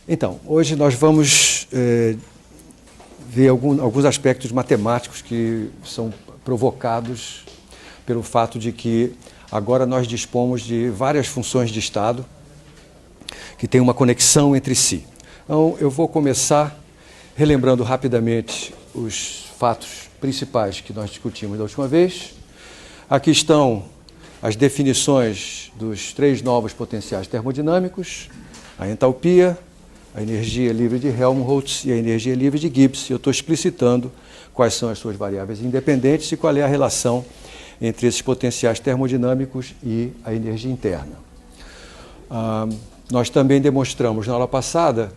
Então, hoje nós vamos ver alguns aspectos matemáticos que são provocados pelo fato de que agora nós dispomos de várias funções de estado que têm uma conexão entre si. Então, eu vou começar relembrando rapidamente os fatos principais que nós discutimos da última vez. Aqui estão as definições dos três novos potenciais termodinâmicos, a entalpia, a energia livre de Helmholtz e a energia livre de Gibbs. Eu estou explicitando quais são as suas variáveis independentes e qual é a relação entre esses potenciais termodinâmicos e a energia interna. Nós também demonstramos na aula passada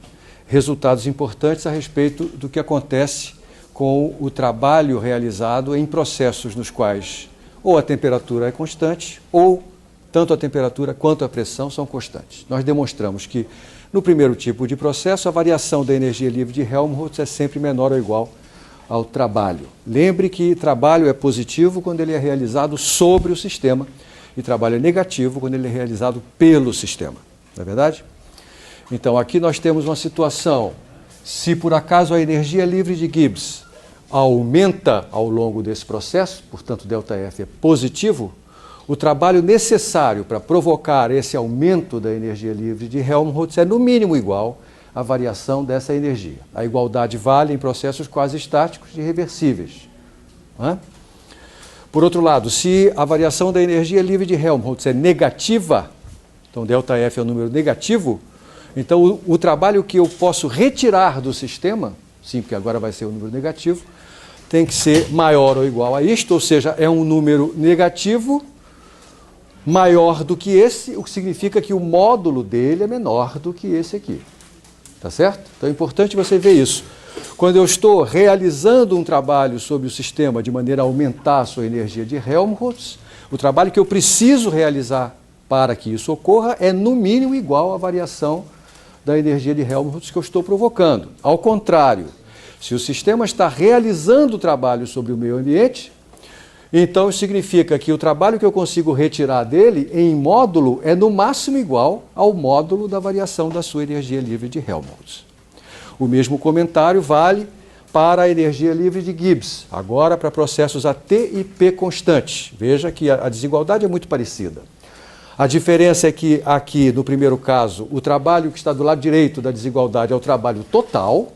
resultados importantes a respeito do que acontece com o trabalho realizado em processos nos quais ou a temperatura é constante ou tanto a temperatura quanto a pressão são constantes. Nós demonstramos que no primeiro tipo de processo a variação da energia livre de Helmholtz é sempre menor ou igual ao trabalho. Lembre que trabalho é positivo quando ele é realizado sobre o sistema e trabalho é negativo quando ele é realizado pelo sistema. Não é verdade? Então aqui nós temos uma situação, se por acaso a energia livre de Gibbs aumenta ao longo desse processo, portanto ΔF é positivo, o trabalho necessário para provocar esse aumento da energia livre de Helmholtz é no mínimo igual à variação dessa energia. A igualdade vale em processos quase estáticos e reversíveis. Por outro lado, se a variação da energia livre de Helmholtz é negativa, então ΔF é um número negativo, então o trabalho que eu posso retirar do sistema, sim, porque agora vai ser um número negativo, tem que ser maior ou igual a isto, ou seja, é um número negativo maior do que esse, o que significa que o módulo dele é menor do que esse aqui. Tá certo? Então é importante você ver isso. Quando eu estou realizando um trabalho sobre o sistema de maneira a aumentar a sua energia de Helmholtz, o trabalho que eu preciso realizar para que isso ocorra é no mínimo igual à variação da energia de Helmholtz que eu estou provocando. Ao contrário, se o sistema está realizando o trabalho sobre o meio ambiente, então isso significa que o trabalho que eu consigo retirar dele em módulo é no máximo igual ao módulo da variação da sua energia livre de Helmholtz. O mesmo comentário vale para a energia livre de Gibbs, agora para processos AT e P constantes. Veja que a desigualdade é muito parecida. A diferença é que aqui, no primeiro caso, o trabalho que está do lado direito da desigualdade é o trabalho total,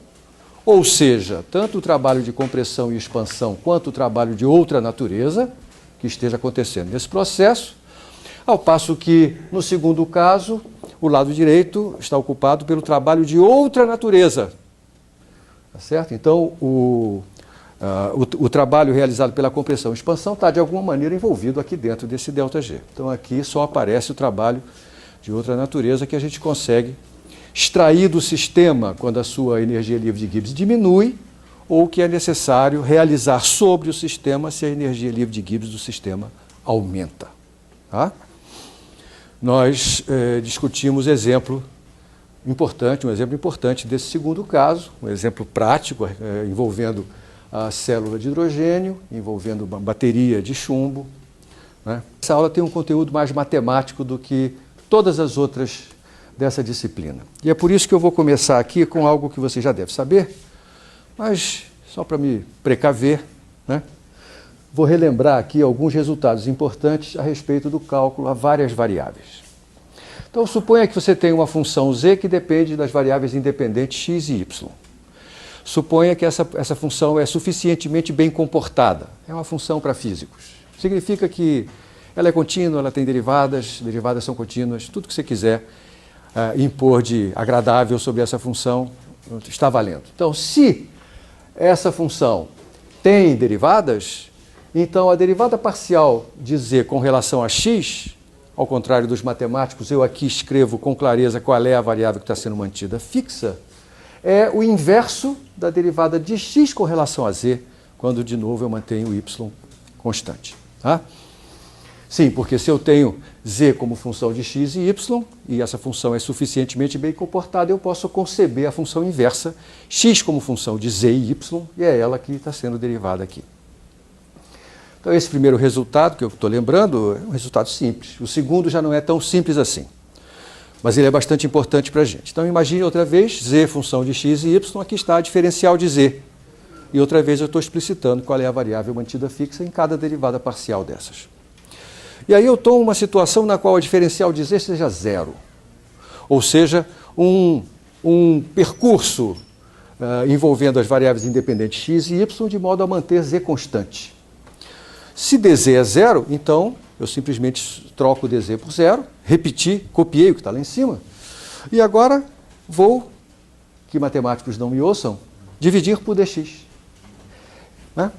ou seja, tanto o trabalho de compressão e expansão quanto o trabalho de outra natureza que esteja acontecendo nesse processo, ao passo que, no segundo caso, o lado direito está ocupado pelo trabalho de outra natureza. Tá certo? Então, o trabalho realizado pela compressão e expansão está, de alguma maneira, envolvido aqui dentro desse ΔG. Então, aqui só aparece o trabalho de outra natureza que a gente consegue extrair do sistema quando a sua energia livre de Gibbs diminui ou que é necessário realizar sobre o sistema se a energia livre de Gibbs do sistema aumenta. Tá? Nós discutimos um exemplo importante desse segundo caso, um exemplo prático envolvendo a célula de hidrogênio, envolvendo uma bateria de chumbo. Né? Essa aula tem um conteúdo mais matemático do que todas as outras dessa disciplina. E é por isso que eu vou começar aqui com algo que você já deve saber, mas só para me precaver, né? Vou relembrar aqui alguns resultados importantes a respeito do cálculo a várias variáveis. Então, suponha que você tem uma função z que depende das variáveis independentes x e y. Suponha que essa função é suficientemente bem comportada. É uma função para físicos. Significa que ela é contínua, ela tem derivadas são contínuas, tudo que você quiser impor de agradável sobre essa função está valendo. Então, se essa função tem derivadas, então a derivada parcial de z com relação a x, ao contrário dos matemáticos, eu aqui escrevo com clareza qual é a variável que está sendo mantida fixa, é o inverso da derivada de x com relação a z, quando de novo eu mantenho o y constante. Tá? Sim, porque se eu tenho z como função de x e y, e essa função é suficientemente bem comportada, eu posso conceber a função inversa, x como função de z e y, e é ela que está sendo derivada aqui. Então esse primeiro resultado que eu estou lembrando é um resultado simples. O segundo já não é tão simples assim. mas ele é bastante importante para a gente. Então imagine outra vez, z função de x e y, aqui está a diferencial de z. E outra vez eu estou explicitando qual é a variável mantida fixa em cada derivada parcial dessas. E aí eu estou em uma situação na qual a diferencial de z seja zero. Ou seja, um percurso envolvendo as variáveis independentes x e y de modo a manter z constante. Se dz é zero, então eu simplesmente troco dz por zero, repeti, copiei o que está lá em cima, e agora vou, que matemáticos não me ouçam, dividir por dx.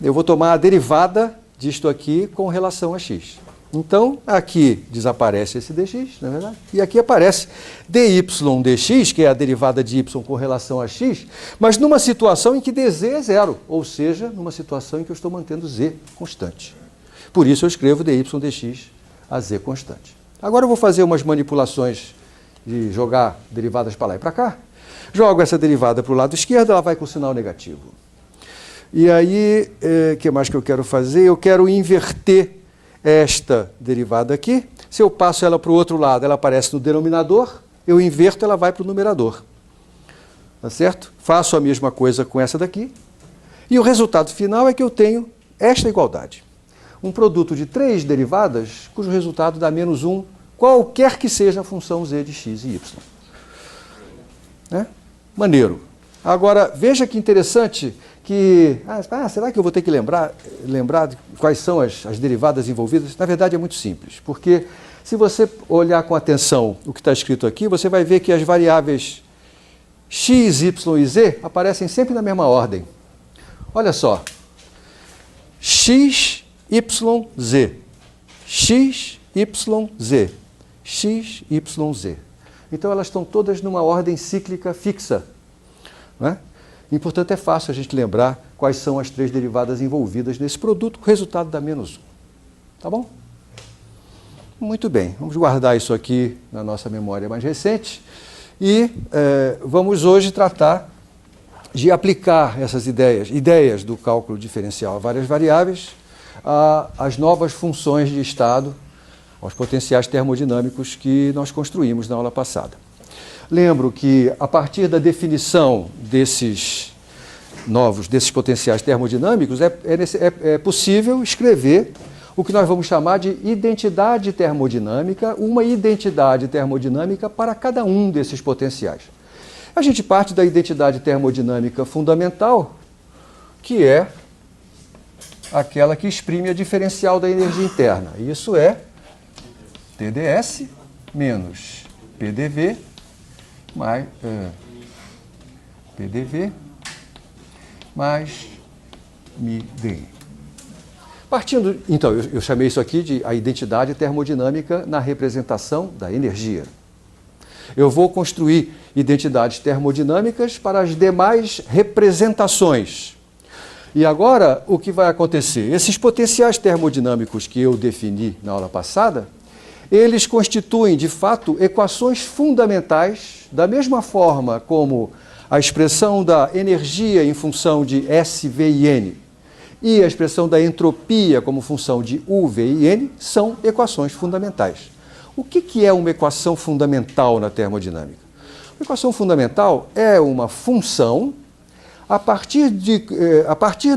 Eu vou tomar a derivada disto aqui com relação a x. Então, aqui desaparece esse dx, não é verdade? E aqui aparece dy dx, que é a derivada de y com relação a x, mas numa situação em que dz é zero, ou seja, numa situação em que eu estou mantendo z constante. Por isso eu escrevo dy dx a z constante. Agora eu vou fazer umas manipulações de jogar derivadas para lá e para cá. Jogo essa derivada para o lado esquerdo, ela vai com sinal negativo. E aí, o que mais que eu quero fazer? Eu quero inverter esta derivada aqui. Se eu passo ela para o outro lado, ela aparece no denominador, eu inverto, ela vai para o numerador. Tá certo? Faço a mesma coisa com essa daqui. E o resultado final é que eu tenho esta igualdade. Um produto de 3 derivadas, cujo resultado dá menos 1, qualquer que seja a função z de x e y. Maneiro. Agora, veja que interessante que... será que eu vou ter que lembrar de quais são as derivadas envolvidas? Na verdade, é muito simples, porque se você olhar com atenção o que está escrito aqui, você vai ver que as variáveis x, y e z aparecem sempre na mesma ordem. Olha só. X, y, z. X, y, z. X, y, z. Então, elas estão todas numa ordem cíclica fixa. Não é? E, portanto, é fácil a gente lembrar quais são as 3 derivadas envolvidas nesse produto, o resultado dá menos 1. Tá bom? Muito bem, vamos guardar isso aqui na nossa memória mais recente e vamos hoje tratar de aplicar essas ideias do cálculo diferencial a várias variáveis, às novas funções de estado, aos potenciais termodinâmicos que nós construímos na aula passada. Lembro que, a partir da definição desses potenciais termodinâmicos, é possível escrever o que nós vamos chamar de identidade termodinâmica, uma identidade termodinâmica para cada um desses potenciais. A gente parte da identidade termodinâmica fundamental, que é aquela que exprime a diferencial da energia interna. Isso é TdS menos PDV mais PDV mais μdE. Partindo, então, eu chamei isso aqui de a identidade termodinâmica na representação da energia. Eu vou construir identidades termodinâmicas para as demais representações. E agora, o que vai acontecer? Esses potenciais termodinâmicos que eu defini na aula passada, eles constituem, de fato, equações fundamentais, da mesma forma como a expressão da energia em função de S, V e N e a expressão da entropia como função de U, V e N são equações fundamentais. O que é uma equação fundamental na termodinâmica? Uma equação fundamental é uma função a partir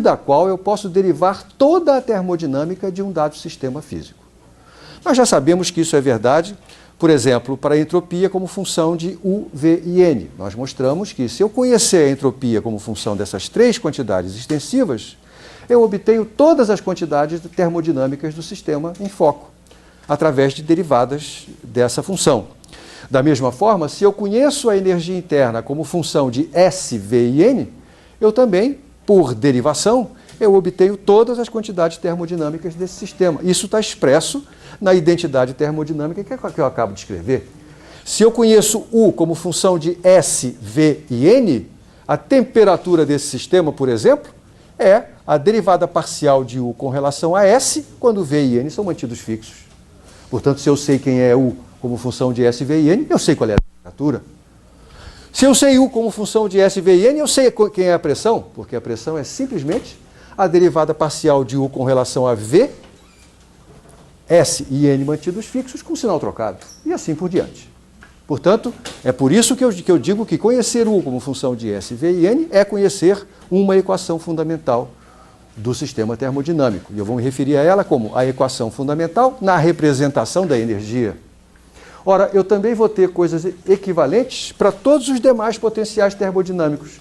da qual eu posso derivar toda a termodinâmica de um dado sistema físico. Nós já sabemos que isso é verdade, por exemplo, para a entropia como função de U, V e N. Nós mostramos que se eu conhecer a entropia como função dessas 3 quantidades extensivas, eu obtenho todas as quantidades termodinâmicas do sistema em foco, através de derivadas dessa função. Da mesma forma, se eu conheço a energia interna como função de S, V e N, eu também, por derivação, eu obtenho todas as quantidades termodinâmicas desse sistema. Isso está expresso na identidade termodinâmica que eu acabo de escrever. Se eu conheço U como função de S, V e N, a temperatura desse sistema, por exemplo, é a derivada parcial de U com relação a S, quando V e N são mantidos fixos. Portanto, se eu sei quem é U como função de S, V e N, eu sei qual é a temperatura. Se eu sei U como função de S, V e N, eu sei quem é a pressão, porque a pressão é simplesmente a derivada parcial de U com relação a V, S e N mantidos fixos com sinal trocado. E assim por diante. Portanto, é por isso que eu digo que conhecer U como função de S, V e N é conhecer uma equação fundamental do sistema termodinâmico. E eu vou me referir a ela como a equação fundamental na representação da energia. Ora, eu também vou ter coisas equivalentes para todos os demais potenciais termodinâmicos.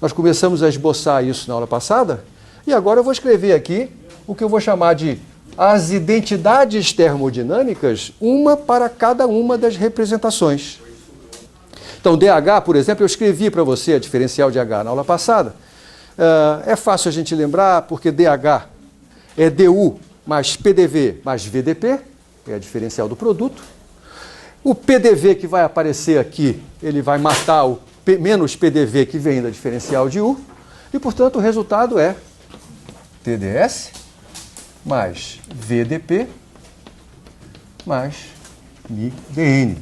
Nós começamos a esboçar isso na aula passada, e agora eu vou escrever aqui o que eu vou chamar de as identidades termodinâmicas, uma para cada uma das representações. Então, DH, por exemplo, eu escrevi para você a diferencial de H na aula passada. É fácil a gente lembrar, porque DH é DU mais PDV mais VDP, é a diferencial do produto. O PDV que vai aparecer aqui, ele vai matar o menos PDV que vem da diferencial de U, e, portanto, o resultado é TdS mais VDP mais μdN.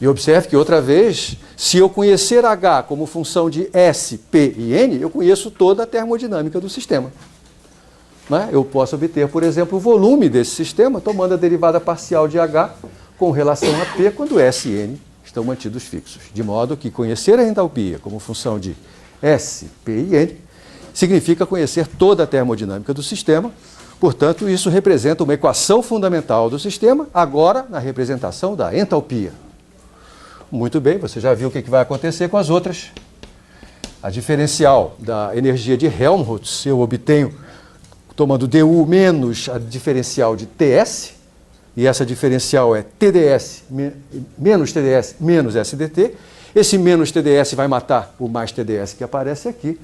E observe que, outra vez, se eu conhecer H como função de S, P e N, eu conheço toda a termodinâmica do sistema. Né? Eu posso obter, por exemplo, o volume desse sistema tomando a derivada parcial de H com relação a P quando S e N estão mantidos fixos. De modo que conhecer a entalpia como função de S, P e N significa conhecer toda a termodinâmica do sistema. Portanto, isso representa uma equação fundamental do sistema, agora na representação da entalpia. Muito bem, você já viu o que vai acontecer com as outras. A diferencial da energia de Helmholtz eu obtenho tomando dU menos a diferencial de TS, e essa diferencial é TdS menos TdS menos SdT. Esse menos TdS vai matar o mais TdS que aparece aqui.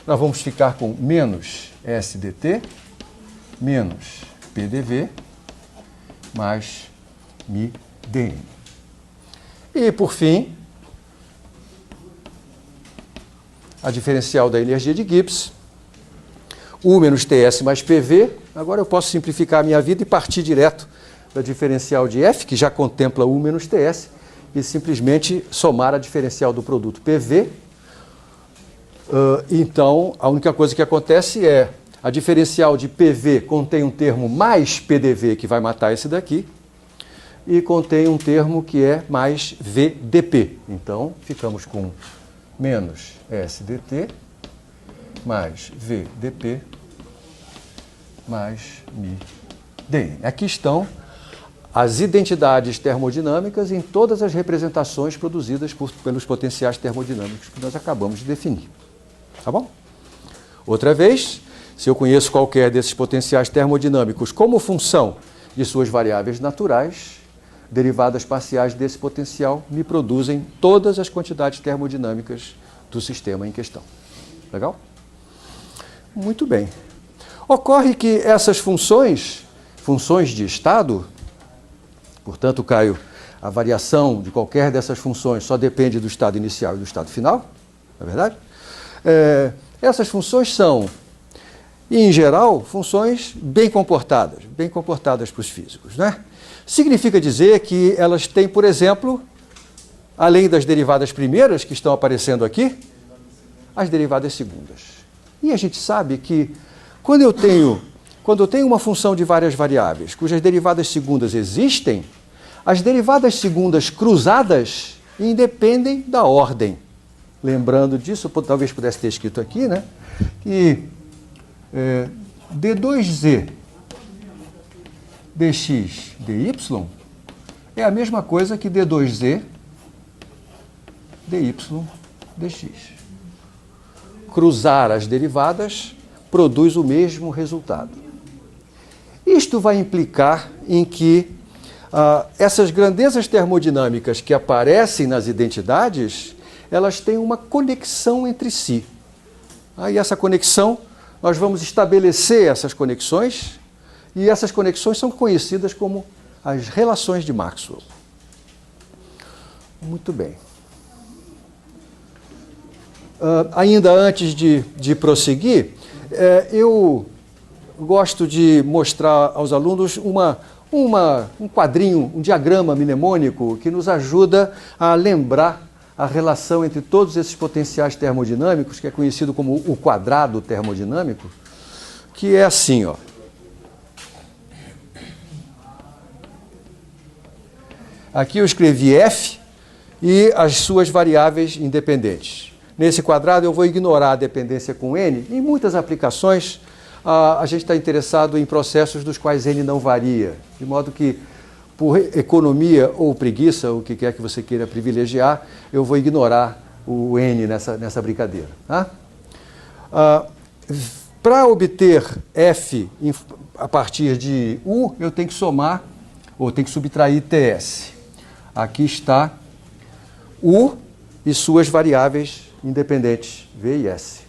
Nós vamos ficar com menos SdT menos PDV mais μdN. E, por fim, a diferencial da energia de Gibbs, U menos TS mais PV. Agora eu posso simplificar a minha vida e partir direto da diferencial de F, que já contempla U menos TS, e simplesmente somar a diferencial do produto PV. Então, a única coisa que acontece é a diferencial de PV contém um termo mais PDV, que vai matar esse daqui, e contém um termo que é mais VDP. Então, ficamos com menos SDT mais VDP mais μdN. Aqui estão as identidades termodinâmicas em todas as representações produzidas pelos potenciais termodinâmicos que nós acabamos de definir. Tá bom? Outra vez, se eu conheço qualquer desses potenciais termodinâmicos como função de suas variáveis naturais, derivadas parciais desse potencial me produzem todas as quantidades termodinâmicas do sistema em questão. Legal? Muito bem. Ocorre que essas funções de estado, portanto, Caio, a variação de qualquer dessas funções só depende do estado inicial e do estado final, não é verdade? Essas funções são, em geral, funções bem comportadas para os físicos, né? Significa dizer que elas têm, por exemplo, além das derivadas primeiras que estão aparecendo aqui, as derivadas segundas. E a gente sabe que quando eu tenho uma função de várias variáveis cujas derivadas segundas existem, as derivadas segundas cruzadas independem da ordem. Lembrando disso, talvez pudesse ter escrito aqui, né? Que d2z dx dy é a mesma coisa que d2z dy dx. Cruzar as derivadas produz o mesmo resultado. Isto vai implicar em que essas grandezas termodinâmicas que aparecem nas identidades, elas têm uma conexão entre si. E essa conexão, nós vamos estabelecer essas conexões, e essas conexões são conhecidas como as relações de Maxwell. Muito bem. Ainda antes de prosseguir, eu gosto de mostrar aos alunos um quadrinho, um diagrama mnemônico que nos ajuda a lembrar a relação entre todos esses potenciais termodinâmicos, que é conhecido como o quadrado termodinâmico, que é assim, ó. Aqui eu escrevi F e as suas variáveis independentes. Nesse quadrado eu vou ignorar a dependência com N. Em muitas aplicações, a gente está interessado em processos dos quais N não varia, de modo que, por economia ou preguiça, o que quer que você queira privilegiar, eu vou ignorar o N nessa brincadeira. Tá? Para obter F a partir de U, eu tenho que somar, ou tenho que subtrair TS. Aqui está U e suas variáveis independentes, V e S.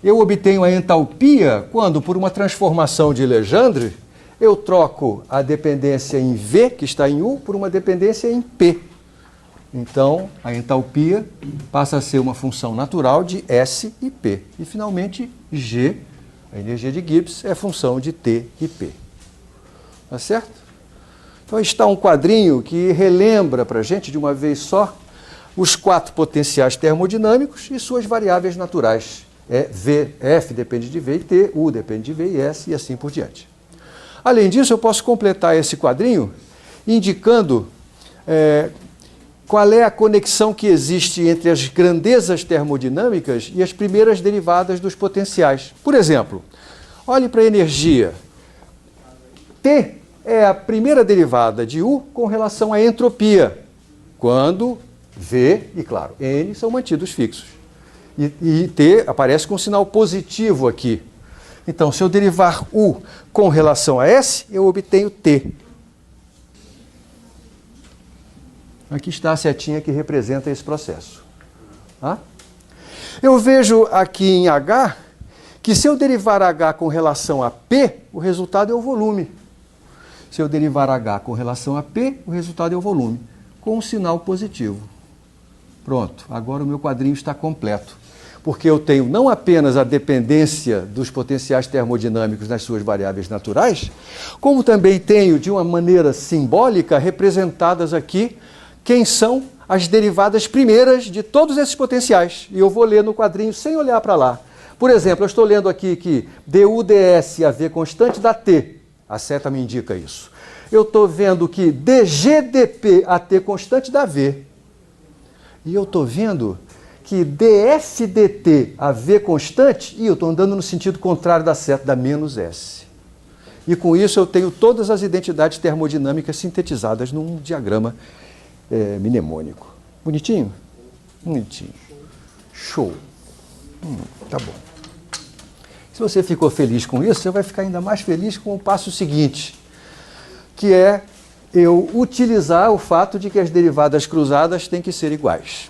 Eu obtenho a entalpia quando, por uma transformação de Legendre, eu troco a dependência em V, que está em U, por uma dependência em P. Então, a entalpia passa a ser uma função natural de S e P. E, finalmente, G, a energia de Gibbs, é função de T e P. Tá certo? Então, aí está um quadrinho que relembra para a gente, de uma vez só, os 4 potenciais termodinâmicos e suas variáveis naturais. V, F depende de V e T, U depende de V e S, e assim por diante. Além disso, eu posso completar esse quadrinho indicando qual é a conexão que existe entre as grandezas termodinâmicas e as primeiras derivadas dos potenciais. Por exemplo, olhe para a energia. T é a primeira derivada de U com relação à entropia, quando V e, claro, N são mantidos fixos. E T aparece com um sinal positivo aqui. Então, se eu derivar U com relação a S, eu obtenho T. Aqui está a setinha que representa esse processo. Tá? Eu vejo aqui em H que se eu derivar H com relação a P, o resultado é o volume. Se eu derivar H com relação a P, o resultado é o volume, com um sinal positivo. Pronto, agora o meu quadrinho está completo. Porque eu tenho não apenas a dependência dos potenciais termodinâmicos nas suas variáveis naturais, como também tenho, de uma maneira simbólica, representadas aqui quem são as derivadas primeiras de todos esses potenciais. E eu vou ler no quadrinho sem olhar para lá. Por exemplo, eu estou lendo aqui que du, ds, a V constante dá T. A seta me indica isso. Eu estou vendo que dg, dp, a T constante dá V. E eu estou vendo que df, dt, a V constante, e eu estou andando no sentido contrário da seta, da menos S. E com isso eu tenho todas as identidades termodinâmicas sintetizadas num diagrama mnemônico. Bonitinho? Bonitinho. Show. Tá bom. Se você ficou feliz com isso, você vai ficar ainda mais feliz com o passo seguinte, que é eu utilizar o fato de que as derivadas cruzadas têm que ser iguais.